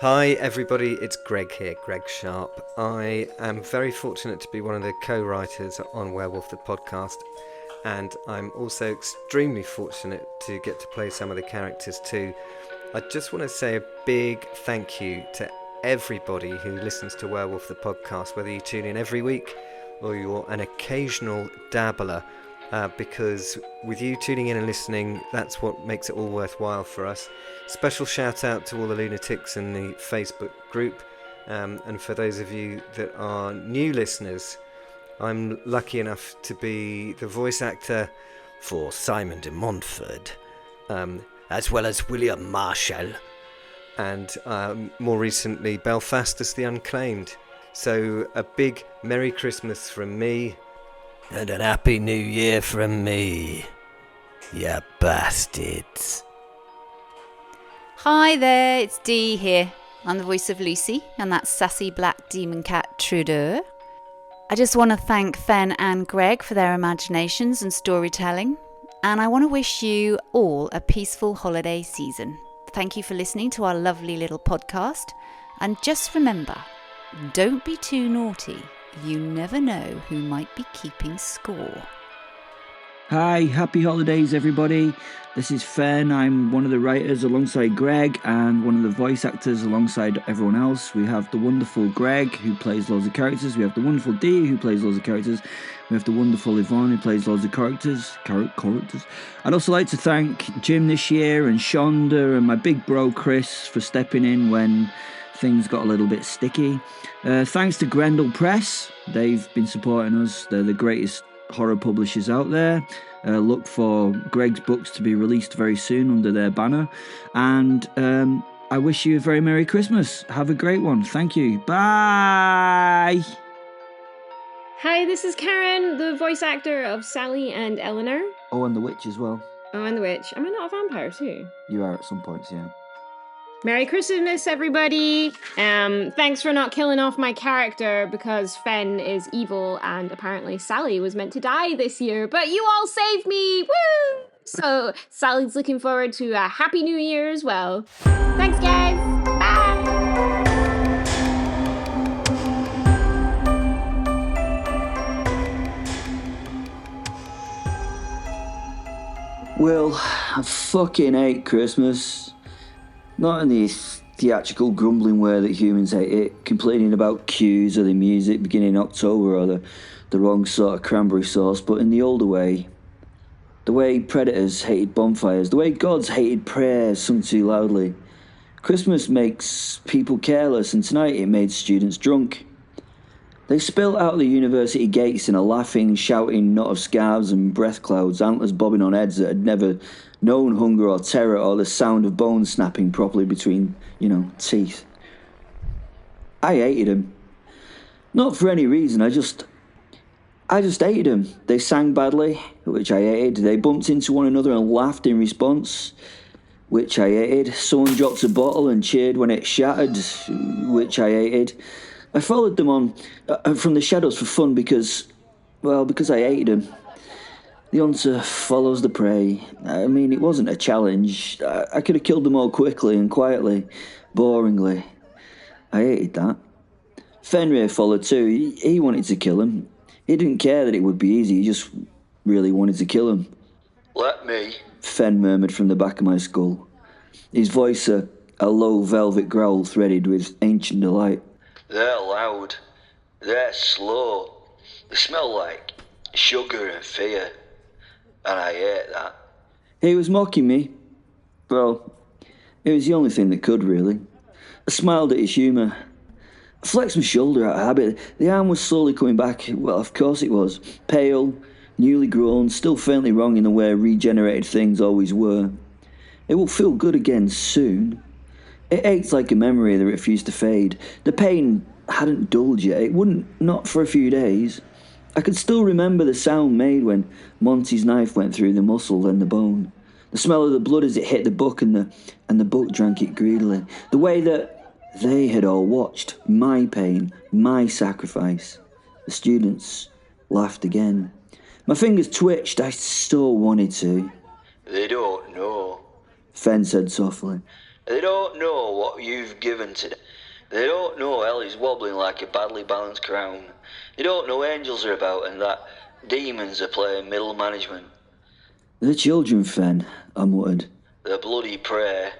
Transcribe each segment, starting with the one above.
Hi everybody, it's Greg here, Greg Sharp. I am very fortunate to be one of the co-writers on Werewolf the podcast, and I'm also extremely fortunate to get to play some of the characters too. I just want to say a big thank you to everybody who listens to Werewolf the podcast, whether you tune in every week or you're an occasional dabbler, because with you tuning in and listening, that's what makes it all worthwhile for us. Special shout out to all the lunatics in the Facebook group, and for those of you that are new listeners, I'm lucky enough to be the voice actor for Simon de Montfort, as well as William Marshall, and more recently Belfast as the Unclaimed. So a big Merry Christmas from me, and a Happy New Year from me, ya bastards. Hi there, it's Dee here. I'm the voice of Lucy, and that sassy black demon cat Trudeau. I just want to thank Fen and Greg for their imaginations and storytelling, and I want to wish you all a peaceful holiday season. Thank you for listening to our lovely little podcast, and just remember, don't be too naughty. You never know who might be keeping score. Hi, happy holidays everybody. This is Fen. I'm one of the writers alongside Greg and one of the voice actors alongside everyone else. We have the wonderful Greg who plays loads of characters. We have the wonderful Dee who plays loads of characters. We have the wonderful Yvonne who plays loads of characters. I'd also like to thank Jim this year and Shonda and my big bro Chris for stepping in when things got a little bit sticky. Thanks to Grendel Press. They've been supporting us. They're the greatest horror publishers out there. Look for Greg's books to be released very soon under their banner. And I wish you a very Merry Christmas. Have a great one. Thank you. Bye. Hi, this is Karen, the voice actor of Sally and Eleanor. Oh, and the witch as well. Oh, and the witch. Am I not a vampire too? You are at some points, yeah. Merry Christmas, everybody! Thanks for not killing off my character because Fen is evil and apparently Sally was meant to die this year, but you all saved me! Woo! So Sally's looking forward to a Happy New Year as well. Thanks, guys! Bye! Well, I fucking hate Christmas. Not in the theatrical grumbling way that humans hate it, complaining about cues or the music beginning in October or the wrong sort of cranberry sauce, but in the older way. The way predators hated bonfires, the way gods hated prayers sung too loudly. Christmas makes people careless, and tonight it made students drunk. They spilt out the university gates in a laughing, shouting knot of scarves and breath clouds, antlers bobbing on heads that had never known hunger or terror or the sound of bones snapping properly between, teeth. I hated them. Not for any reason, I just hated them. They sang badly, which I hated. They bumped into one another and laughed in response, which I hated. Someone dropped a bottle and cheered when it shattered, which I hated. I followed them on from the shadows for fun because I hated them. The hunter follows the prey. I mean, it wasn't a challenge. I could have killed them all quickly and quietly, boringly. I hated that. Fenrir followed too. He wanted to kill him. He didn't care that it would be easy. He just really wanted to kill him. Let me, Fen murmured from the back of my skull. His voice a low velvet growl threaded with ancient delight. They're loud. They're slow. They smell like sugar and fear. And I hate that. He was mocking me. Well, it was the only thing that could, really. I smiled at his humour. I flexed my shoulder out of habit. The arm was slowly coming back. Well, of course it was. Pale, newly grown, still faintly wrong in the way regenerated things always were. It will feel good again soon. It ached like a memory that refused to fade. The pain hadn't dulled yet. It wouldn't, not for a few days. I could still remember the sound made when Monty's knife went through the muscle and the bone. The smell of the blood as it hit the book and the book drank it greedily. The way that they had all watched my pain, my sacrifice. The students laughed again. My fingers twitched. I so wanted to. They don't know. Fen said softly. They don't know what you've given to them. They don't know hell is wobbling like a badly balanced crown. They don't know angels are about and that demons are playing middle management. They're children, Fen, I muttered. They're bloody prey.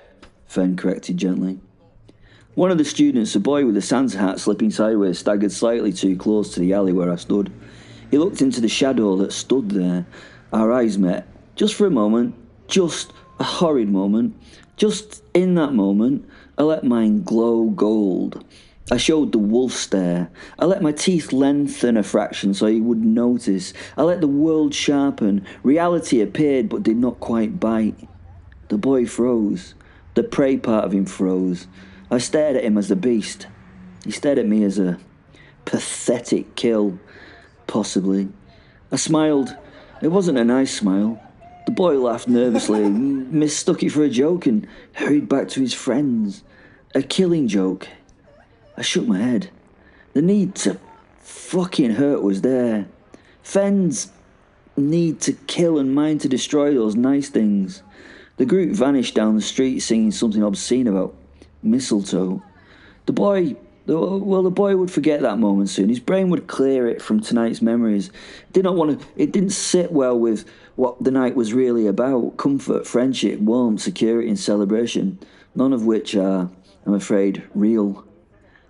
Fen corrected gently. One of the students, a boy with a Santa hat slipping sideways, staggered slightly too close to the alley where I stood. He looked into the shadow that stood there. Our eyes met, just for a moment, just a horrid moment. Just in that moment, I let mine glow gold. I showed the wolf stare. I let my teeth lengthen a fraction so he would notice. I let the world sharpen. Reality appeared but did not quite bite. The boy froze. The prey part of him froze. I stared at him as a beast. He stared at me as a pathetic kill, possibly. I smiled. It wasn't a nice smile. The boy laughed nervously, mistook it for a joke and hurried back to his friends. A killing joke. I shook my head. The need to fucking hurt was there. Fen's need to kill and mine to destroy those nice things. The group vanished down the street singing something obscene about mistletoe. The boy would forget that moment soon. His brain would clear it from tonight's memories. It didn't sit well with what the night was really about. Comfort, friendship, warmth, security and celebration. None of which are, I'm afraid, real.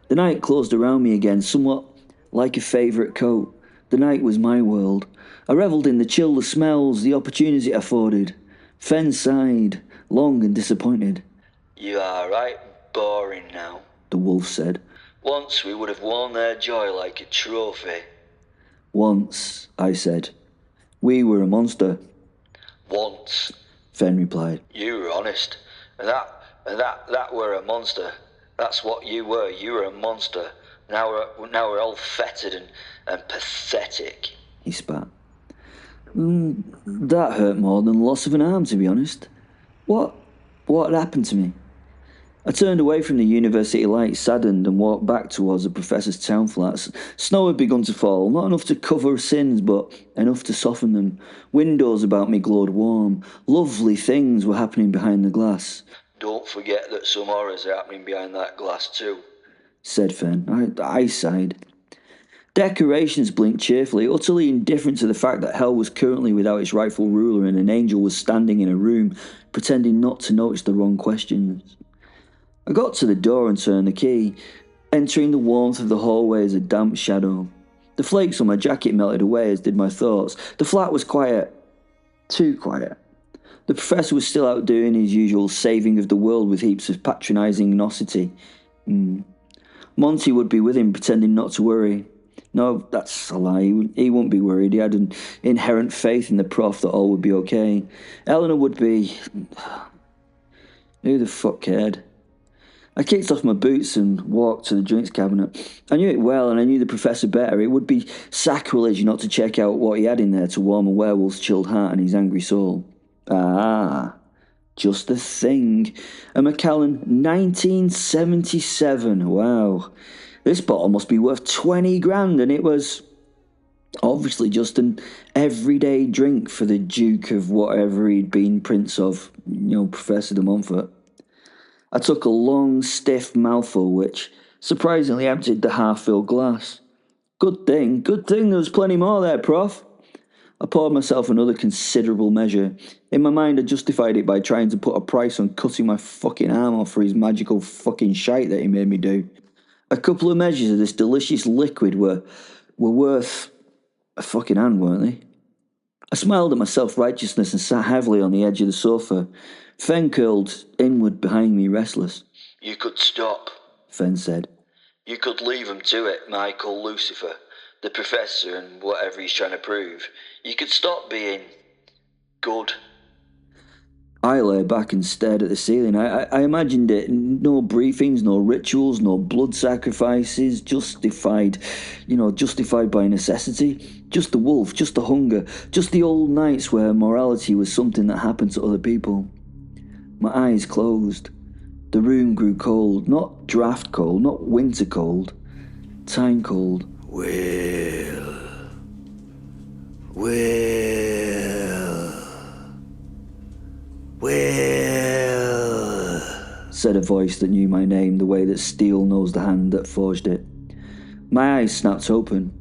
The night closed around me again, somewhat like a favourite coat. The night was my world. I revelled in the chill, the smells, the opportunities it afforded. Fen sighed, long and disappointed. You are right boring now, the wolf said. Once we would have worn their joy like a trophy. Once, I said. We were a monster. Once, Fen replied. You were honest. And that were a monster. That's what you were. You were a monster. Now we're all fettered and pathetic. He spat. That hurt more than the loss of an arm, to be honest. What had happened to me? I turned away from the university lights, saddened, and walked back towards the professor's town flats. Snow had begun to fall, not enough to cover sins, but enough to soften them. Windows about me glowed warm. Lovely things were happening behind the glass. Don't forget that some horrors are happening behind that glass too, said Fen. I sighed. Decorations blinked cheerfully, utterly indifferent to the fact that hell was currently without its rightful ruler and an angel was standing in a room, pretending not to notice the wrong questions. I got to the door and turned the key, entering the warmth of the hallway as a damp shadow. The flakes on my jacket melted away, as did my thoughts. The flat was quiet. Too quiet. The professor was still out doing his usual saving of the world with heaps of patronising nosity. Monty would be with him, pretending not to worry. No, that's a lie. He wouldn't be worried. He had an inherent faith in the prof that all would be okay. Eleanor would be... Who the fuck cared? I kicked off my boots and walked to the drinks cabinet. I knew it well, and I knew the professor better. It would be sacrilege not to check out what he had in there to warm a werewolf's chilled heart and his angry soul. Ah, just the thing. A Macallan 1977. Wow. This bottle must be worth 20 grand, and it was obviously just an everyday drink for the Duke of whatever he'd been Prince of, Professor de Montfort. I took a long, stiff mouthful, which surprisingly emptied the half-filled glass. Good thing there was plenty more there, Prof. I poured myself another considerable measure. In my mind, I justified it by trying to put a price on cutting my fucking arm off for his magical fucking shite that he made me do. A couple of measures of this delicious liquid were worth a fucking hand, weren't they? I smiled at my self-righteousness and sat heavily on the edge of the sofa. Fen curled inward behind me, restless. You could stop, Fen said. You could leave him to it, Michael Lucifer, the professor and whatever he's trying to prove. You could stop being good. I lay back and stared at the ceiling. I imagined it. No briefings, no rituals, no blood sacrifices, justified by necessity. Just the wolf, just the hunger, just the old nights where morality was something that happened to other people. My eyes closed. The room grew cold, not draft cold, not winter cold, time cold. Will, said a voice that knew my name the way that steel knows the hand that forged it. My eyes snapped open.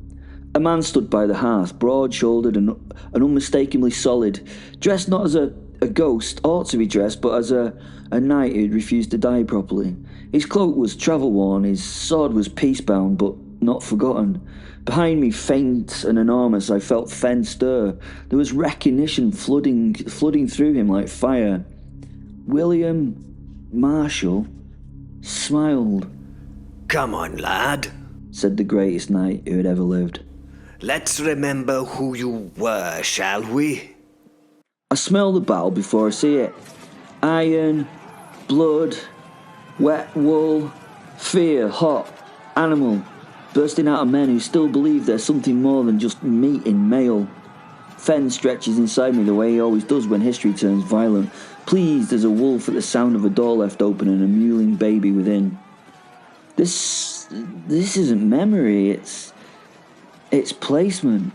A man stood by the hearth, broad-shouldered and unmistakably solid, dressed not as a ghost ought to be dressed, but as a knight who'd refused to die properly. His cloak was travel-worn, his sword was peace-bound, but not forgotten. Behind me, faint and enormous, I felt Fen stir. There was recognition flooding through him like fire. William Marshall smiled. Come on, lad, said the greatest knight who had ever lived. Let's remember who you were, shall we? I smell the battle before I see it. Iron, blood, wet wool, fear, hot, animal, bursting out of men who still believe there's something more than just meat in mail. Fen stretches inside me the way he always does when history turns violent, pleased as a wolf at the sound of a door left open and a mewling baby within. This isn't memory, it's placement.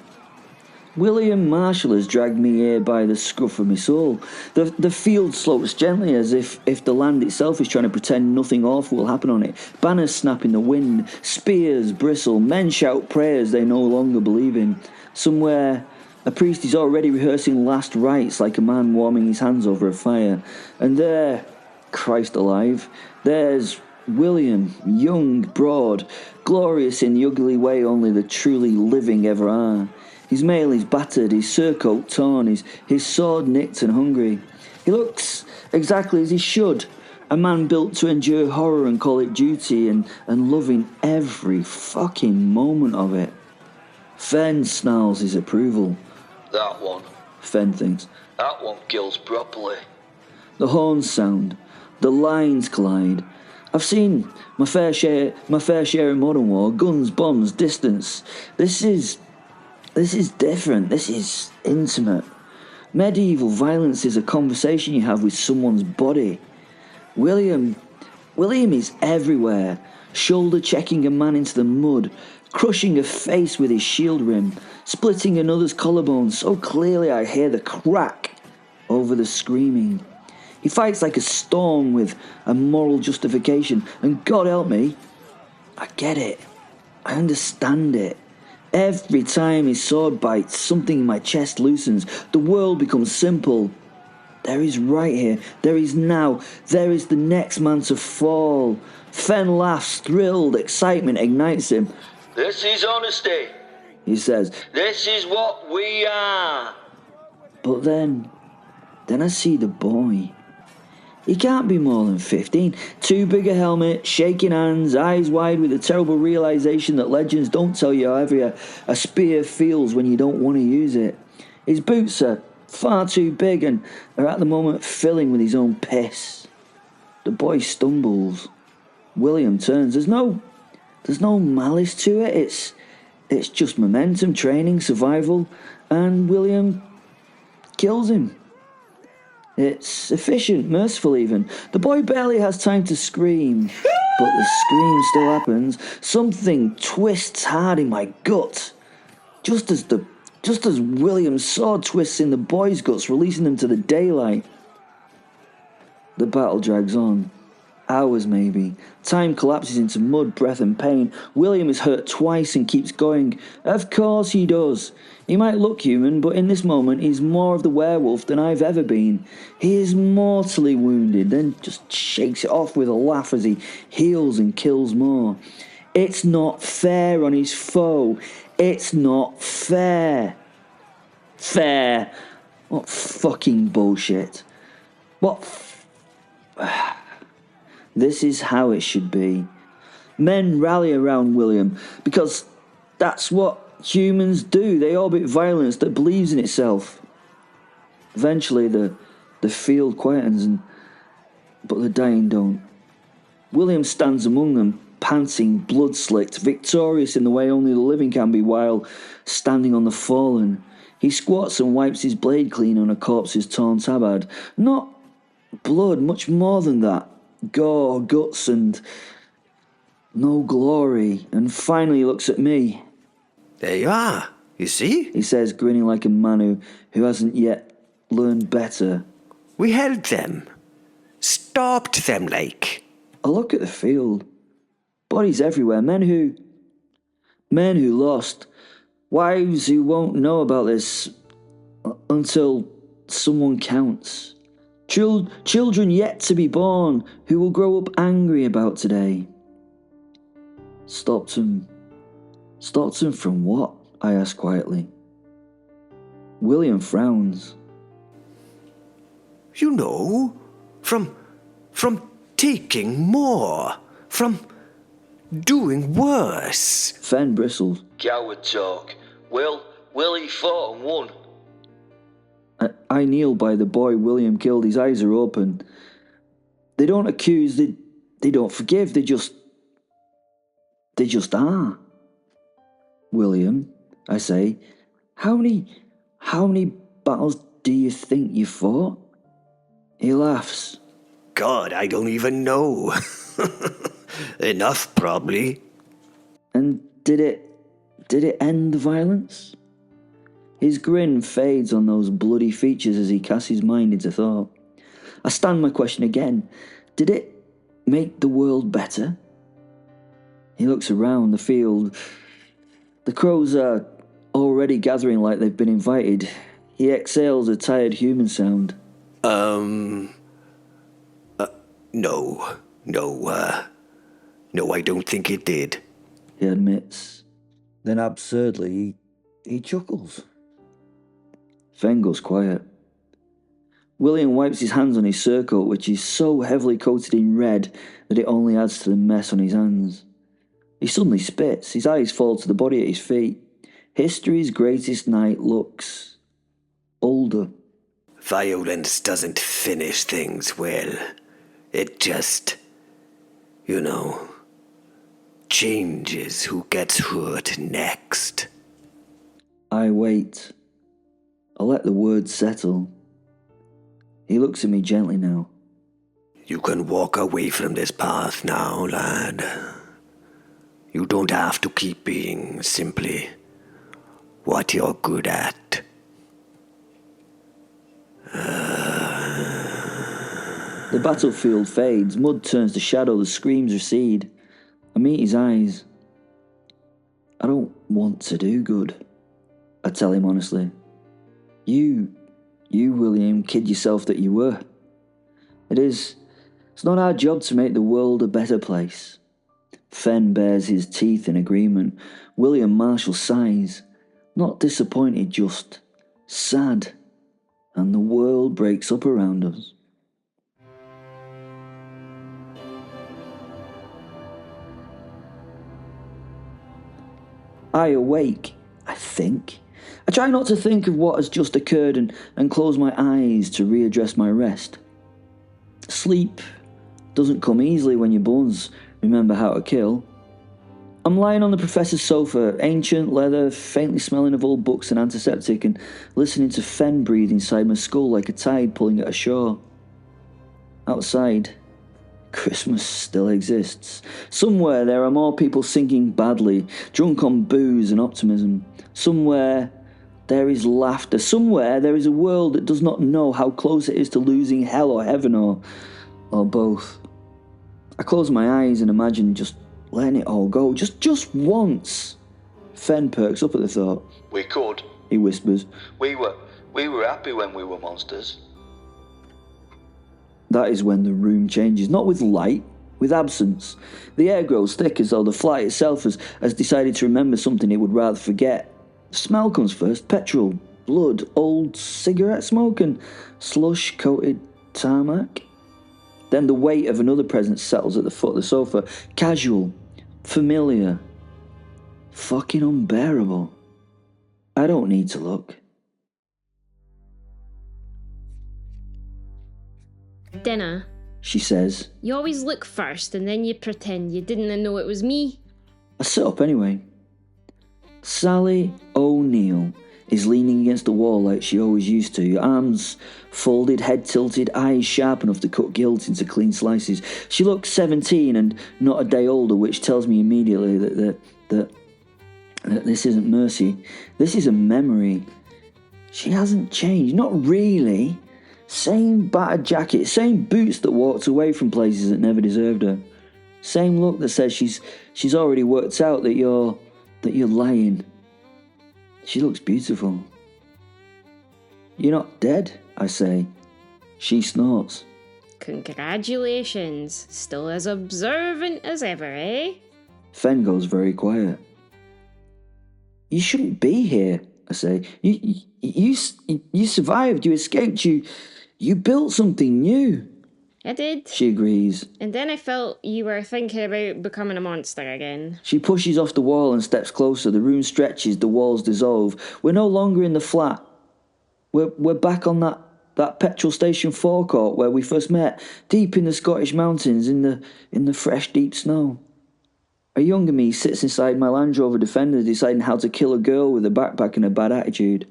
William Marshall has dragged me here by the scruff of my soul. The field slopes gently as if the land itself is trying to pretend nothing awful will happen on it. Banners snap in the wind, spears bristle, men shout prayers they no longer believe in. Somewhere, a priest is already rehearsing last rites like a man warming his hands over a fire. And there, Christ alive, there's William, young, broad, glorious in the ugly way only the truly living ever are. His mail is battered, his surcoat torn, his sword nicked and hungry. He looks exactly as he should, a man built to endure horror and call it duty and loving every fucking moment of it. Fen snarls his approval. That one. Fen thinks. That one kills properly. The horns sound, the lines collide. I've seen my fair share in modern war, guns, bombs, distance. This is different. This is intimate. Medieval violence is a conversation you have with someone's body. William is everywhere, shoulder checking a man into the mud, crushing a face with his shield rim, splitting another's collarbone so clearly I hear the crack over the screaming. He fights like a storm with a moral justification, and God help me, I get it. I understand it. Every time his sword bites, something in my chest loosens. The world becomes simple. There is right here. There is now. There is the next man to fall. Fen laughs, thrilled. Excitement ignites him. This is honesty, he says. This is what we are. But then I see the boy. He can't be more than 15. Too big a helmet, shaking hands, eyes wide with the terrible realization that legends don't tell you how heavy a spear feels when you don't want to use it. His boots are far too big and are at the moment filling with his own piss. The boy stumbles. William turns. There's no malice to it. It's just momentum, training, survival, and William kills him. It's efficient, merciful even. The boy barely has time to scream, but the scream still happens. Something twists hard in my gut, just as William's sword twists in the boy's guts, releasing them to the daylight. The battle drags on. Hours maybe. Time collapses into mud, breath and pain. William is hurt twice and keeps going. Of course he does. He might look human, but in this moment he's more of the werewolf than I've ever been. He is mortally wounded, then just shakes it off with a laugh as he heals and kills more. It's not fair on his foe. It's not fair. Fair? What fucking bullshit. This is how it should be. Men rally around William because that's what humans do. They orbit violence that believes in itself. Eventually the field quietens, but the dying don't. William stands among them, panting, blood-slicked, victorious in the way only the living can be while standing on the fallen. He squats and wipes his blade clean on a corpse's torn tabard. Not blood, much more than that. Gore, guts, and no glory. And finally he looks at me. There you are, you see? He says, grinning like a man who hasn't yet learned better. We held them. stopped them, like? I look at the field. Bodies everywhere. Men who lost. Wives who won't know about this until someone counts. Children yet to be born who will grow up angry about today. Stopped them from what? I ask quietly. William frowns. You know, from taking more, from doing worse. Fen bristles. Coward talk. Willie fought and won. I kneel by the boy William killed. His eyes are open. They don't accuse, they don't forgive, they just are. William, I say, how many battles do you think you fought? He laughs. God, I don't even know. Enough, probably. And did it end the violence? His grin fades on those bloody features as he casts his mind into thought. I stand my question again. Did it make the world better? He looks around the field. The crows are already gathering like they've been invited. He exhales a tired human sound. No, I don't think it did. He admits. Then absurdly, he chuckles. Fen goes quiet. William wipes his hands on his surcoat, which is so heavily coated in red that it only adds to the mess on his hands. He suddenly spits. His eyes fall to the body at his feet. History's greatest knight looks older. Violence doesn't finish things well. It just, changes who gets hurt next. I wait. I let the words settle. He looks at me gently now. You can walk away from this path now, lad. You don't have to keep being simply what you're good at. The battlefield fades, mud turns to shadow, the screams recede. I meet his eyes. I don't want to do good, I tell him honestly. You, William, kid yourself that you were. It's not our job to make the world a better place. Fen bares his teeth in agreement. William Marshall sighs, not disappointed, just sad. And the world breaks up around us. I awake, I think. I try not to think of what has just occurred and close my eyes to readdress my rest. Sleep doesn't come easily when your bones remember how to kill. I'm lying on the professor's sofa, ancient leather, faintly smelling of old books and antiseptic, and listening to Fen breathe inside my skull like a tide pulling at ashore. Outside, Christmas still exists. Somewhere there are more people singing badly, drunk on booze and optimism. Somewhere there is laughter. Somewhere there is a world that does not know how close it is to losing hell or heaven or both. I close my eyes and imagine just letting it all go, just once. Fen perks up at the thought. We could. He whispers. We were happy when we were monsters. That is when the room changes, not with light, with absence. The air grows thick as though the fly itself has decided to remember something it would rather forget. The smell comes first, petrol, blood, old cigarette smoke and slush-coated tarmac. Then the weight of another presence settles at the foot of the sofa. Casual, familiar, fucking unbearable. I don't need to look. Dinner, She says. you always look first and then you pretend you didn't know it was me. I sit up anyway. Sally O'Neill is leaning against the wall like she always used to, arms folded, head tilted, eyes sharp enough to cut guilt into clean slices. She looks 17 and not a day older, which tells me immediately that this isn't mercy. This is a memory. She hasn't changed, not really. Same battered jacket, same boots that walked away from places that never deserved her. Same look that says she's already worked out that you're lying. She looks beautiful. You're not dead, I say. She snorts. Congratulations. Still as observant as ever, eh? Fen goes very quiet. You shouldn't be here, I say. You survived, you escaped, you built something new. I did. She agrees. And then I felt you were thinking about becoming a monster again. She pushes off the wall and steps closer. The room stretches, the walls dissolve. We're no longer in the flat. We're back on that petrol station forecourt where we first met, deep in the Scottish mountains, in the fresh, deep snow. A younger me sits inside my Land Rover Defender deciding how to kill a girl with a backpack and a bad attitude.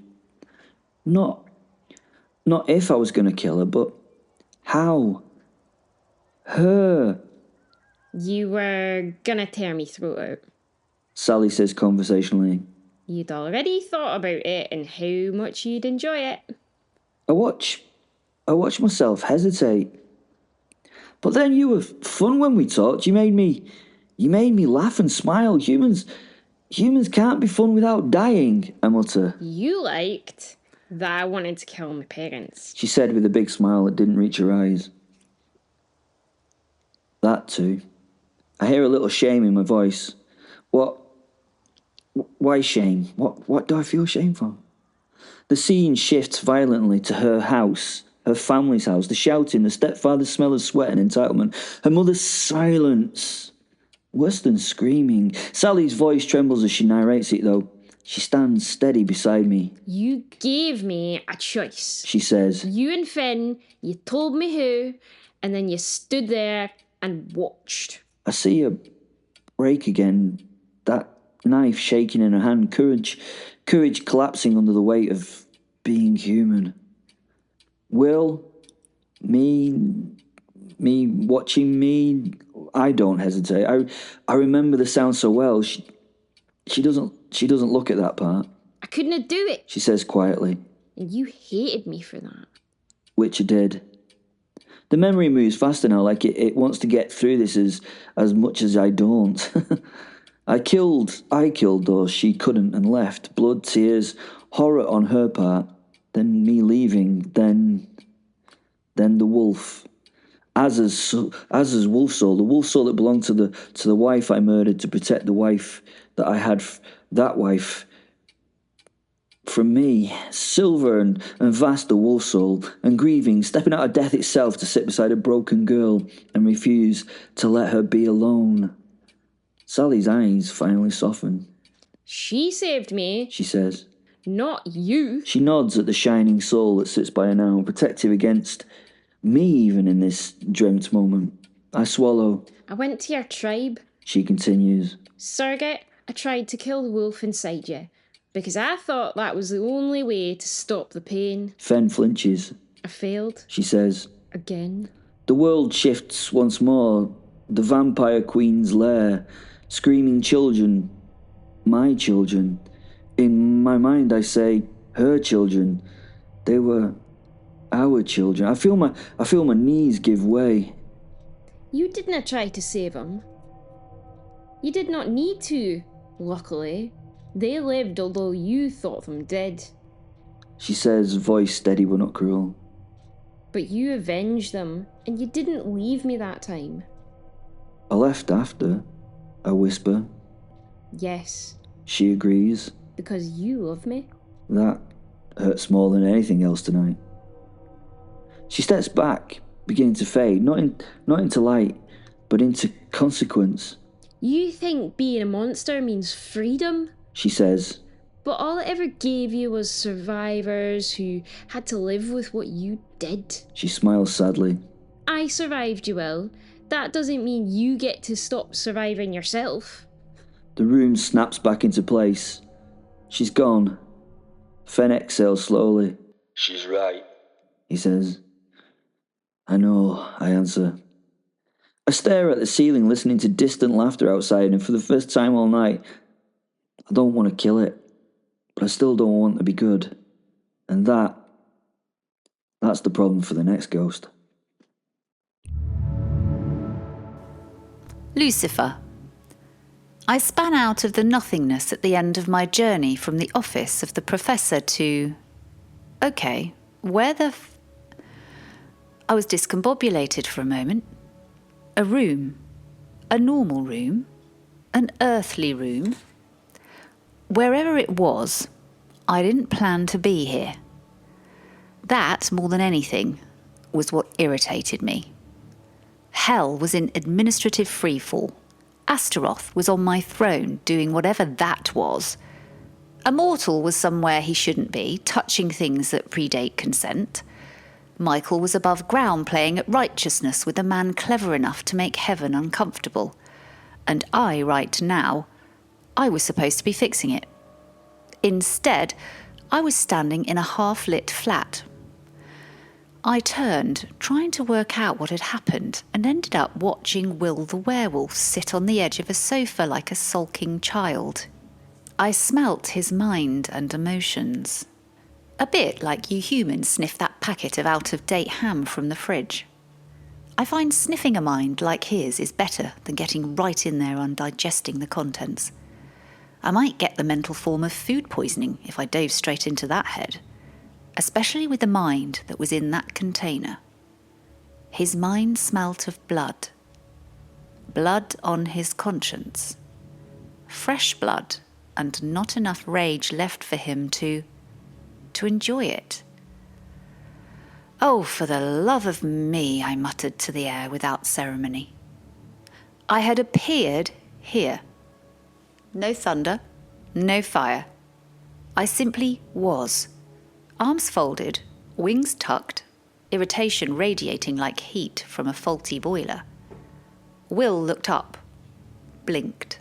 Not if I was going to kill her, but how? Her. You were gonna tear me throat out. Sally says conversationally. You'd already thought about it and how much you'd enjoy it. I watch myself hesitate. But then you were fun when we talked. You made me laugh and smile. Humans can't be fun without dying, I mutter. You liked that I wanted to kill my parents. She said with a big smile that didn't reach her eyes. That too. I hear a little shame in my voice. What? Why shame? What do I feel shame for? The scene shifts violently to her house, her family's house, the shouting, the stepfather's smell of sweat and entitlement, her mother's silence. Worse than screaming. Sally's voice trembles as she narrates it, though. She stands steady beside me. You gave me a choice. She says. You and Finn, you told me who, and then you stood there and watched. I see her break again, that knife shaking in her hand, courage collapsing under the weight of being human. Will, me watching me, I don't hesitate. I remember the sound so well. She doesn't look at that part. I couldn't do it. She says quietly. And you hated me for that. Which I did. The memory moves faster now, like it wants to get through this as much as I don't. I killed though she couldn't and left. Blood, tears, horror on her part. Then me leaving. Then the wolf. Az's wolf soul, the wolf soul that belonged to the wife I murdered to protect the wife that I had, that wife from me. Silver and vast the wolf soul, and grieving, stepping out of death itself to sit beside a broken girl and refuse to let her be alone. Sally's eyes finally soften. She saved me. She says. Not you. She nods at the shining soul that sits by her now, protective against me even in this dreamt moment. I swallow. I went to your tribe. She continues. Surrogate, I tried to kill the wolf inside you, because I thought that was the only way to stop the pain. Fen flinches. I failed. She says. Again. The world shifts once more. The vampire queen's lair. Screaming children. My children. In my mind I say, her children. They were our children. I feel my knees give way. You didn't try to save them. You did not need to, luckily. They lived although you thought them dead. She says, voice steady but not cruel. But you avenged them, and you didn't leave me that time. I left after, I whisper. Yes. She agrees. Because you love me. That hurts more than anything else tonight. She steps back, beginning to fade, not into light, but into consequence. You think being a monster means freedom? She says. But all it ever gave you was survivors who had to live with what you did. She smiles sadly. I survived, Joelle. That doesn't mean you get to stop surviving yourself. The room snaps back into place. She's gone. Fen exhales slowly. She's right. He says. I know, I answer. I stare at the ceiling, listening to distant laughter outside, and for the first time all night, I don't want to kill it, but I still don't want to be good. And that That's the problem for the next ghost. Lucifer. I span out of the nothingness at the end of my journey from the office of the professor to... Okay, where the... I was discombobulated for a moment. A room. A normal room. An earthly room. Wherever it was, I didn't plan to be here. That, more than anything, was what irritated me. Hell was in administrative freefall. Astaroth was on my throne doing whatever that was. A mortal was somewhere he shouldn't be, touching things that predate consent. Michael was above ground playing at righteousness with a man clever enough to make heaven uncomfortable. And I, right now, I was supposed to be fixing it. Instead, I was standing in a half-lit flat. I turned, trying to work out what had happened, and ended up watching Will the werewolf sit on the edge of a sofa like a sulking child. I smelt his mind and emotions. A bit like you humans sniff that packet of out-of-date ham from the fridge. I find sniffing a mind like his is better than getting right in there and digesting the contents. I might get the mental form of food poisoning if I dove straight into that head. Especially with the mind that was in that container. His mind smelt of blood. Blood on his conscience. Fresh blood, and not enough rage left for him to enjoy it. Oh, for the love of me, I muttered to the air without ceremony. I had appeared here. No thunder, no fire. I simply was. Arms folded, wings tucked, irritation radiating like heat from a faulty boiler. Will looked up, blinked,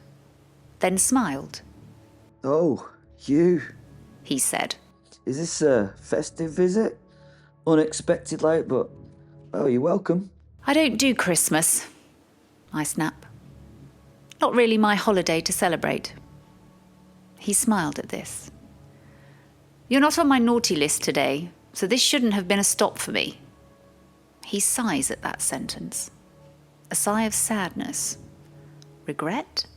then smiled. Oh, you, he said. Is this a festive visit? Unexpected like, but, oh, you're welcome. I don't do Christmas, I snap. Not really my holiday to celebrate. He smiled at this. You're not on my naughty list today, so this shouldn't have been a stop for me. He sighs at that sentence. A sigh of sadness. Regret?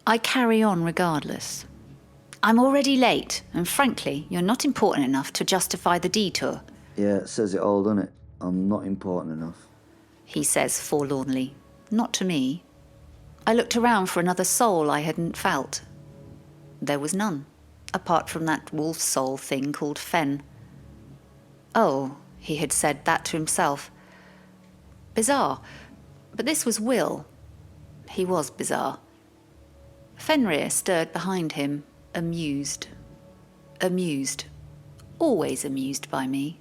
I carry on regardless. I'm already late, and frankly, you're not important enough to justify the detour. Yeah, it says it all, doesn't it? I'm not important enough. He says forlornly. Not to me. I looked around for another soul I hadn't felt. There was none. Apart from that wolf soul thing called Fen. Oh, he had said that to himself. Bizarre. But this was Will. He was bizarre. Fenrir stirred behind him, amused. Amused. Always amused by me.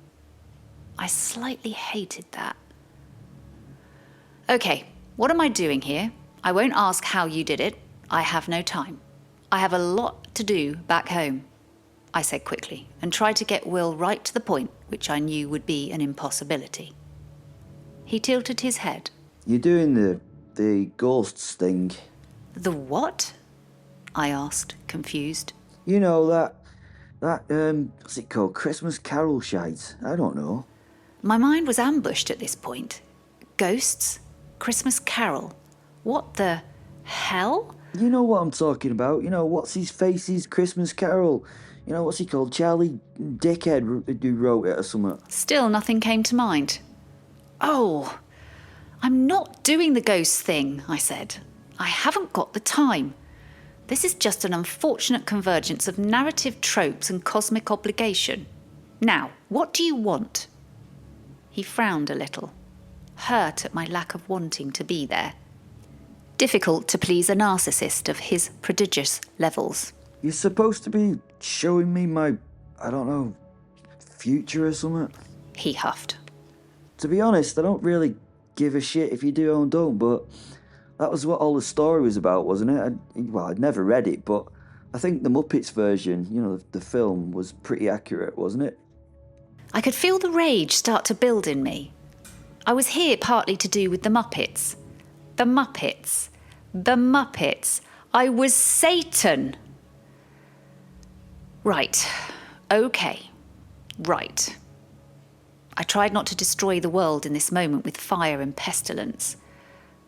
I slightly hated that. Okay, what am I doing here? I won't ask how you did it. I have no time. I have a lot to do back home, I said quickly, and tried to get Will right to the point, which I knew would be an impossibility. He tilted his head. You're doing the ghosts thing. The what? I asked, confused. You know, that what's it called? Christmas carol shite? I don't know. My mind was ambushed at this point. Ghosts? Christmas carol? What the hell? You know what I'm talking about. You know, what's his face's Christmas carol? You know, what's he called? Charlie Dickhead who wrote it or something. Still nothing came to mind. Oh, I'm not doing the ghost thing, I said. I haven't got the time. This is just an unfortunate convergence of narrative tropes and cosmic obligation. Now, what do you want? He frowned a little, hurt at my lack of wanting to be there. Difficult to please a narcissist of his prodigious levels. You're supposed to be showing me my, I don't know, future or something? He huffed. To be honest, I don't really give a shit if you do or don't, but that was what all the story was about, wasn't it? I'd never read it, but I think the Muppets version, you know, the film, was pretty accurate, wasn't it? I could feel the rage start to build in me. I was here partly to do with the Muppets. The Muppets. The Muppets. I was Satan. Right. Okay. Right. I tried not to destroy the world in this moment with fire and pestilence.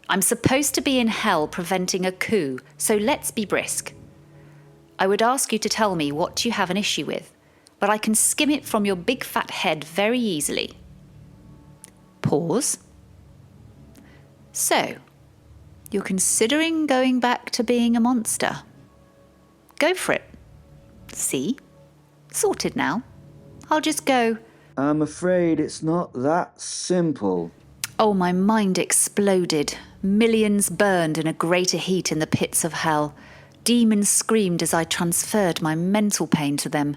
I'm supposed to be in hell preventing a coup, so let's be brisk. I would ask you to tell me what you have an issue with, but I can skim it from your big fat head very easily. Pause. So, you're considering going back to being a monster? Go for it. See? Sorted now. I'll just go... I'm afraid it's not that simple. Oh, my mind exploded. Millions burned in a greater heat in the pits of hell. Demons screamed as I transferred my mental pain to them.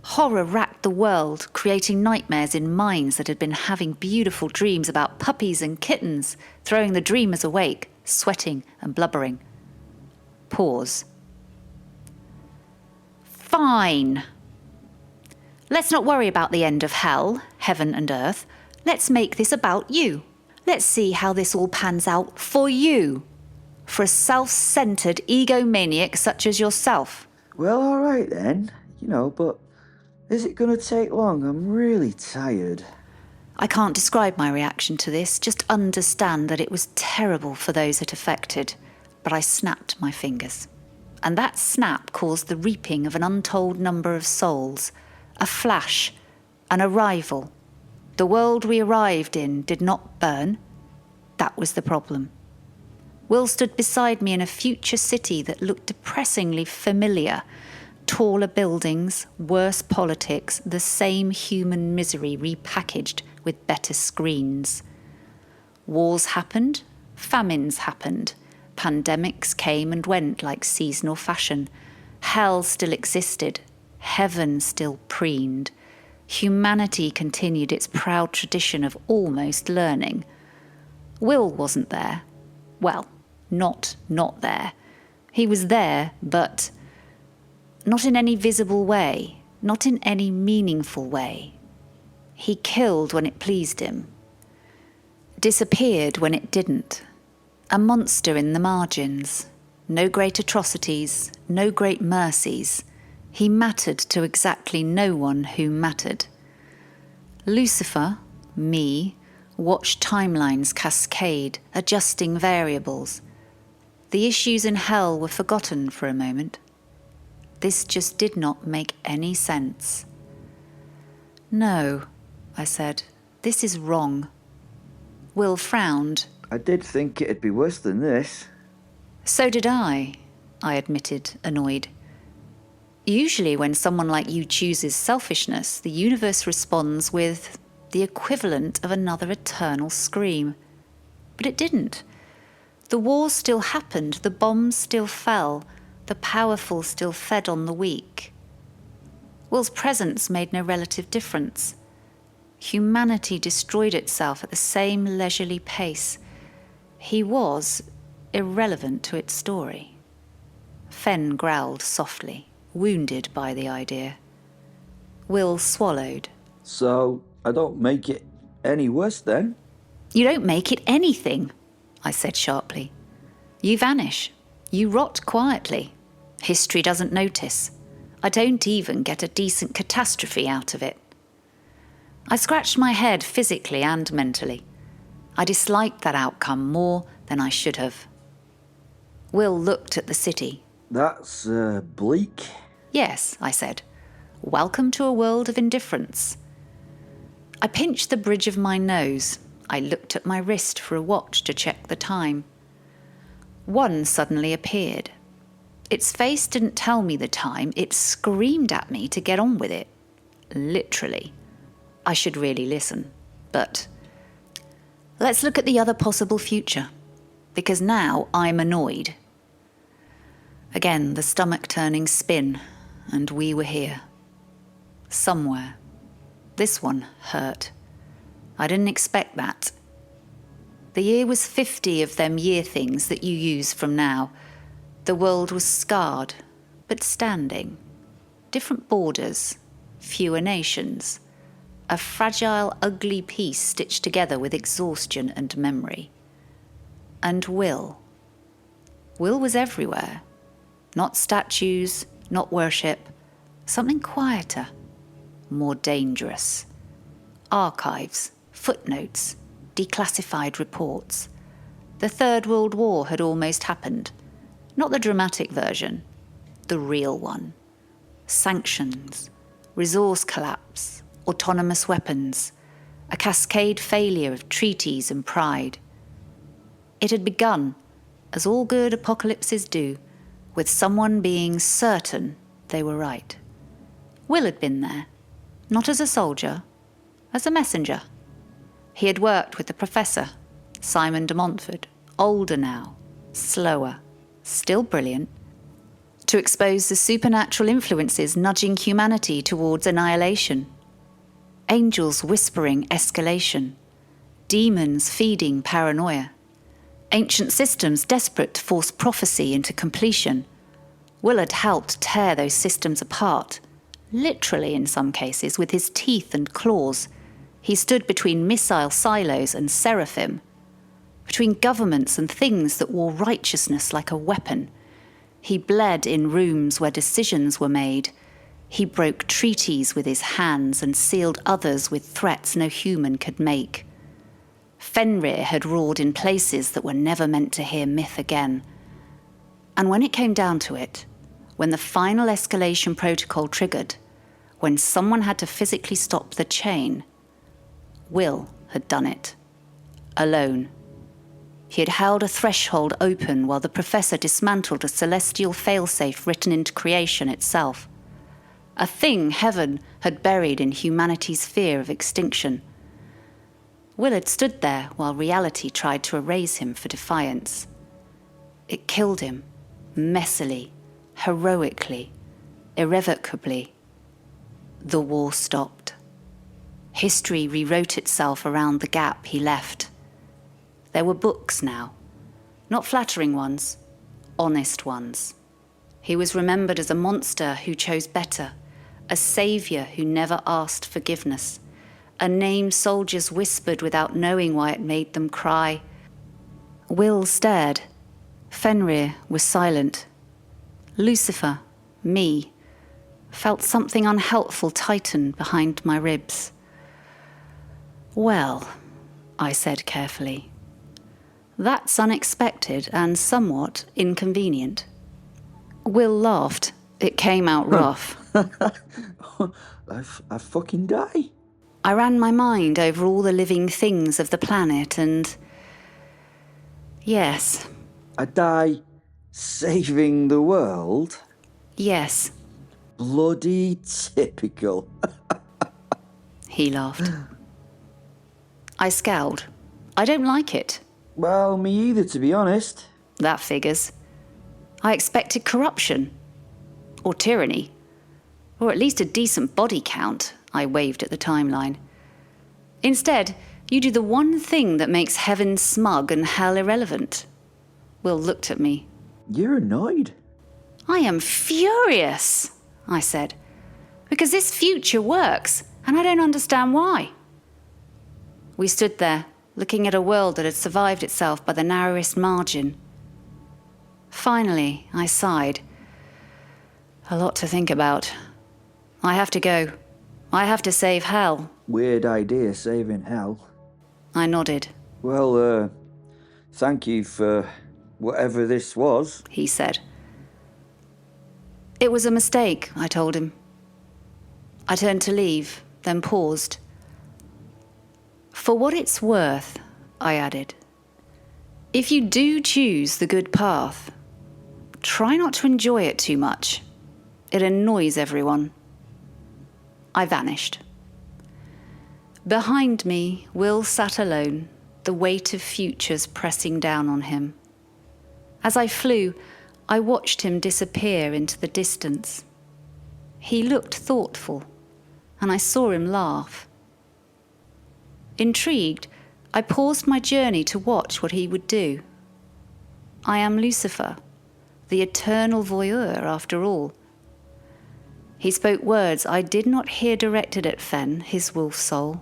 Horror racked the world, creating nightmares in minds that had been having beautiful dreams about puppies and kittens, throwing the dreamers awake, sweating and blubbering. Pause. Fine. Let's not worry about the end of hell, heaven and earth. Let's make this about you. Let's see how this all pans out for you. For a self-centered egomaniac such as yourself. Well, all right then. But is it going to take long? I'm really tired. I can't describe my reaction to this, just understand that it was terrible for those it affected. But I snapped my fingers. And that snap caused the reaping of an untold number of souls. A flash, an arrival. The world we arrived in did not burn. That was the problem. Will stood beside me in a future city that looked depressingly familiar. Taller buildings, worse politics, the same human misery repackaged with better screens. Wars happened, famines happened, pandemics came and went like seasonal fashion. Hell still existed, heaven still preened. Humanity continued its proud tradition of almost learning. Will wasn't there. Well, not there. He was there, but not in any visible way, not in any meaningful way. He killed when it pleased him, disappeared when it didn't. A monster in the margins. No great atrocities, no great mercies. He mattered to exactly no one who mattered. Lucifer, me, watched timelines cascade, adjusting variables. The issues in hell were forgotten for a moment. This just did not make any sense. No, I said, this is wrong. Will frowned. I did think it'd be worse than this. So did I admitted, annoyed. Usually when someone like you chooses selfishness, the universe responds with the equivalent of another eternal scream. But it didn't. The wars still happened, the bombs still fell, the powerful still fed on the weak. Will's presence made no relative difference. Humanity destroyed itself at the same leisurely pace. He was irrelevant to its story. Fen growled softly, wounded by the idea. Will swallowed. So, I don't make it any worse then? You don't make it anything, I said sharply. You vanish. You rot quietly. History doesn't notice. I don't even get a decent catastrophe out of it. I scratched my head physically and mentally. I disliked that outcome more than I should have. Will looked at the city. That's, bleak. Yes, I said. Welcome to a world of indifference. I pinched the bridge of my nose. I looked at my wrist for a watch to check the time. One suddenly appeared. Its face didn't tell me the time, it screamed at me to get on with it. Literally. I should really listen. But let's look at the other possible future. Because now I'm annoyed. Again, the stomach-turning spin, and we were here. Somewhere. This one hurt. I didn't expect that. The year was 50 of them year things that you use from now. The world was scarred, but standing. Different borders, fewer nations. A fragile, ugly piece stitched together with exhaustion and memory. And Will. Will was everywhere. Not statues, not worship. Something quieter, more dangerous. Archives, footnotes, declassified reports. The Third World War had almost happened. Not the dramatic version, the real one. Sanctions, resource collapse, autonomous weapons, a cascade failure of treaties and pride. It had begun, as all good apocalypses do, with someone being certain they were right. Will had been there, not as a soldier, as a messenger. He had worked with the professor, Simon de Montfort, older now, slower, still brilliant, to expose the supernatural influences nudging humanity towards annihilation. Angels whispering escalation, demons feeding paranoia, ancient systems desperate to force prophecy into completion. Will had helped tear those systems apart, literally in some cases with his teeth and claws. He stood between missile silos and seraphim, between governments and things that wore righteousness like a weapon. He bled in rooms where decisions were made. He broke treaties with his hands and sealed others with threats no human could make. Fenrir had roared in places that were never meant to hear myth again. And when it came down to it, when the final escalation protocol triggered, when someone had to physically stop the chain, Will had done it. Alone. He had held a threshold open while the professor dismantled a celestial failsafe written into creation itself. A thing heaven had buried in humanity's fear of extinction. Will had stood there while reality tried to erase him for defiance. It killed him, messily, heroically, irrevocably. The war stopped. History rewrote itself around the gap he left. There were books now, not flattering ones, honest ones. He was remembered as a monster who chose better, a saviour who never asked forgiveness, a name soldiers whispered without knowing why it made them cry. Will stared. Fenrir was silent. Lucifer, me, felt something unhelpful tighten behind my ribs. Well, I said carefully, that's unexpected and somewhat inconvenient. Will laughed. It came out rough. I fucking die. I ran my mind over all the living things of the planet and... Yes. I die saving the world? Yes. Bloody typical. He laughed. I scowled. I don't like it. Well, me either, to be honest. That figures. I expected corruption. Or tyranny. Or at least a decent body count, I waved at the timeline. Instead, you do the one thing that makes heaven smug and hell irrelevant. Will looked at me. You're annoyed. I am furious, I said. Because this future works, and I don't understand why. We stood there, looking at a world that had survived itself by the narrowest margin. Finally, I sighed. A lot to think about. I have to go. I have to save hell. Weird idea, saving hell. I nodded. Well, thank you for whatever this was, he said. It was a mistake, I told him. I turned to leave, then paused. For what it's worth, I added, if you do choose the good path, try not to enjoy it too much. It annoys everyone. I vanished. Behind me, Will sat alone, the weight of futures pressing down on him. As I flew, I watched him disappear into the distance. He looked thoughtful, and I saw him laugh. Intrigued, I paused my journey to watch what he would do. I am Lucifer, the eternal voyeur after all. He spoke words I did not hear directed at Fen, his wolf soul.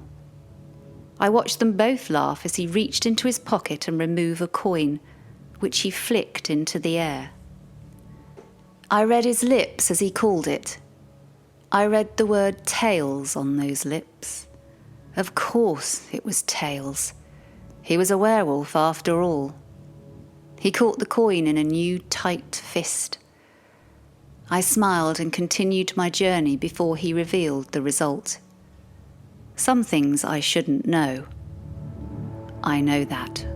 I watched them both laugh as he reached into his pocket and removed a coin, which he flicked into the air. I read his lips as he called it. I read the word tails on those lips, Of course it was tails. He was a werewolf after all. He caught the coin in a new tight fist. I smiled and continued my journey before he revealed the result. Some things I shouldn't know. I know that.